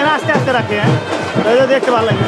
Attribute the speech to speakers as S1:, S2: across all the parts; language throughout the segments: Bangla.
S1: এখানে আস্তে আস্তে রাখে, হ্যাঁ দেখতে ভালো লাগে।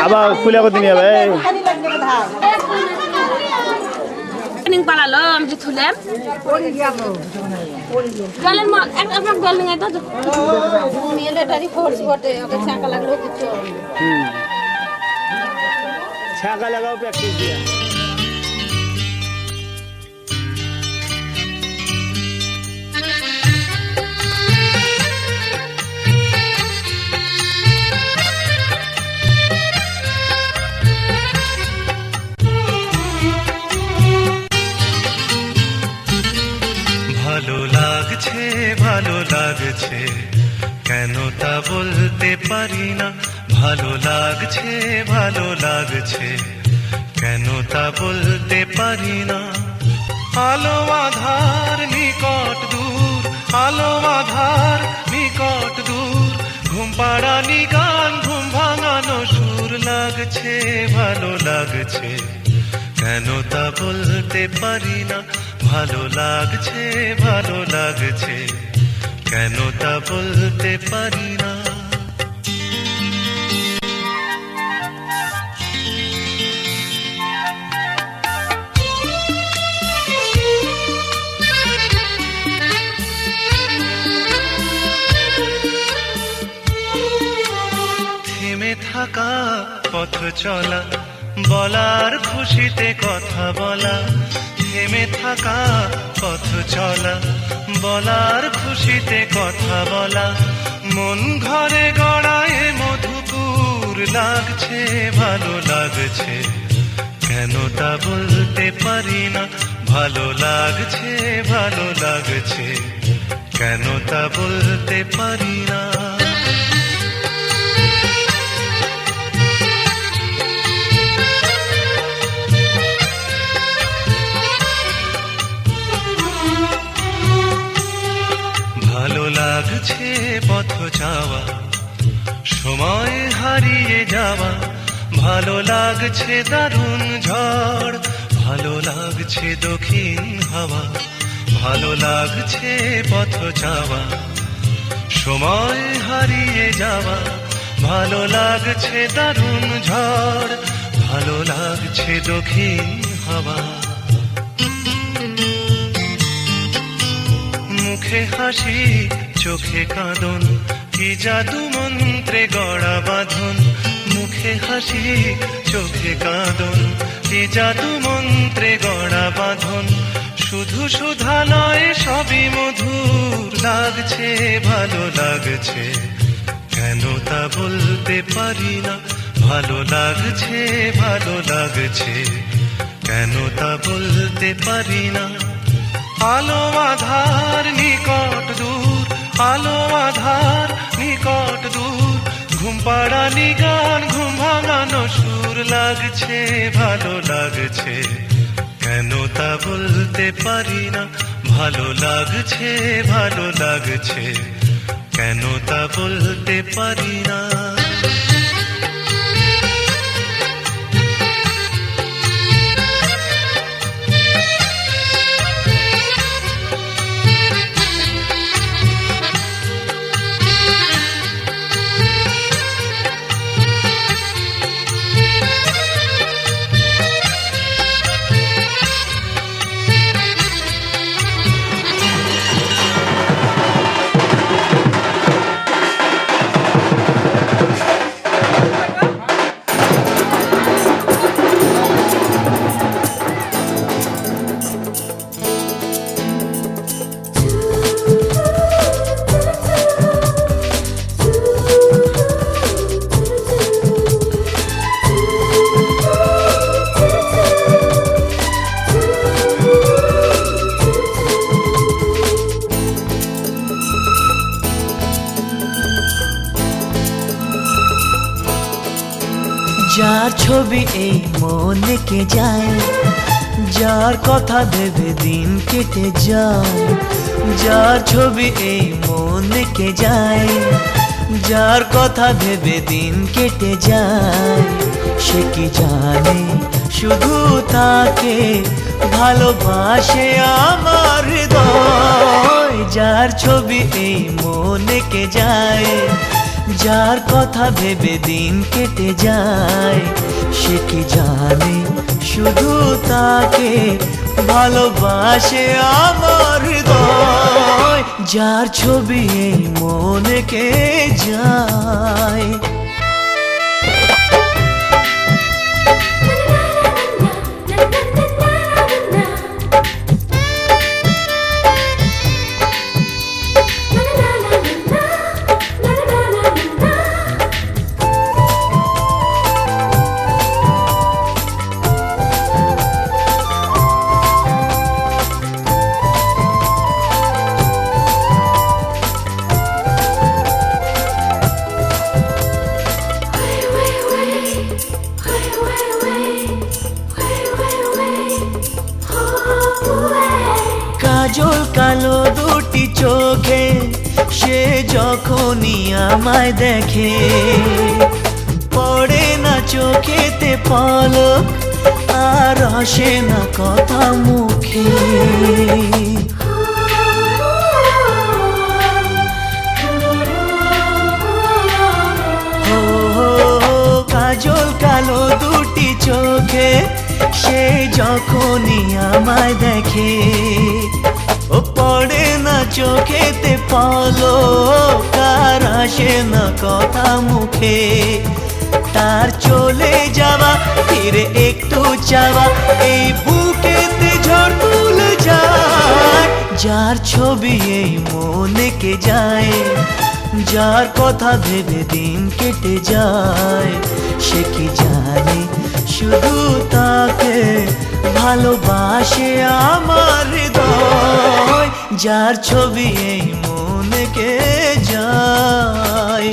S1: আবার খুলে কত নিয়ে যাবে
S2: পালালো আমি থুলাম গেলেন আপনার গল নিয়ে তো মিলিটারি ফোর্স বটে ওকে ছাকা লাগলো কিছু
S1: ছাকা লাগাও প্র্যাকটিস দিয়া
S3: ভালো লাগছে কেন তা বলতে পারি না ভালো লাগছে কেন তা বলতে পারি না আলো আধার নিকট দূর আলো আধার নিকট দূর ঘুম পাড়ানি গান ঘুম ভাঙানো সুর লাগছে ভালো লাগছে কেন তা বলতে পারি না ভালো লাগছে কেন তা বলতে পারি না থেমে থাকা পথ চলা বলার খুশিতে কথা বলা থেমে থাকা পথ চলা বলার খুশিতে কথা বলা মন ঘরে গড়ায় মধুপুর লাগছে ভালো লাগছে কেন তা বলতে পারি না ভালো লাগছে কেন তা বলতে পারি না ভালো লাগছে পথ যাওয়া সময় হারিয়ে যাওয়া ভালো লাগছে দারুণ ঝড় ভালো লাগছে দক্ষিণ হাওয়া ভালো লাগছে পথ যাওয়া সময় হারিয়ে যাওয়া ভালো লাগছে দারুণ ঝড় ভালো লাগছে দক্ষিণ হাওয়া মুখে হাসি চোখে কাঁদন কি জাদু মন্ত্রে গড়া বাঁধন মুখে হাসি চোখে কাঁদন কি জাদু মন্ত্রে গড়া বাঁধন শুধু সুধা নয় সবই মধুর লাগছে ভালো লাগছে কেন তা বলতে পারি না ভালো লাগছে কেন তা বলতে পারি না আলো আধার নিকট দূর আলো আধার নিকট দূর ঘুম পাড়ানি গান ঘুম ভাঙানো সুর লাগছে ভালো লাগছে কেন তা বলতে পারি না ভালো লাগছে কেন তা বলতে পারি না
S4: যার ছবি এই মনে কে যায়, যার কথা ভেবে দিন কেটে যায়। যার ছবি এই মনে কে যায়, যার কথা ভেবে দিন কেটে যায়। সে কি জানে শুধু তাকে ভালোবাসে আমার হৃদয়। যার ছবি এই মনে কে যায়, যার কথা ভেবে দিন কেটে যায়। সে কি জানে শুধু তাকে ভালোবাসে আমার হৃদয়। যার ছবি এই মনে কে যায়। কাজল কালো দুটি চোখে সে যখনই আমায় দেখে, পড়ে না চোখেতে পলক আর আসে না কথা মুখে। কাজল কালো দুটি চোখে সে যখনই আমায় দেখে, ও পড়ে না চোখেতে পলক আর আসে না কথা মুখে। তার চলে যাওয়া ফিরে একটু চাওয়া এই বুকেতে ঝড় তুলে যায়। যার ছবি এই মনে কে যায়, যার কথা ভেবে দিন কেটে যায়। সে কি জানে শুধু তাকে ভালোবাসে আমার হৃদয়। যার ছবি এই মনে কে যায়।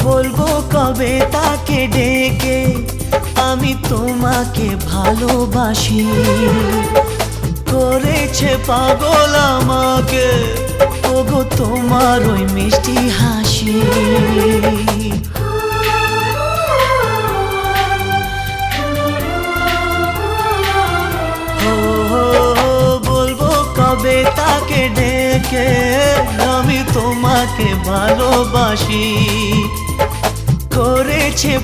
S4: বলবো কবে তাকে ডেকে আমি তোমাকে ভালোবাসি। করেছে পাগল আমাকে ওগো তোমার ওই মিষ্টি হাসি। বলবো কবে তাকে ডেকে আমি তোমাকে ভালোবাসি। করেছে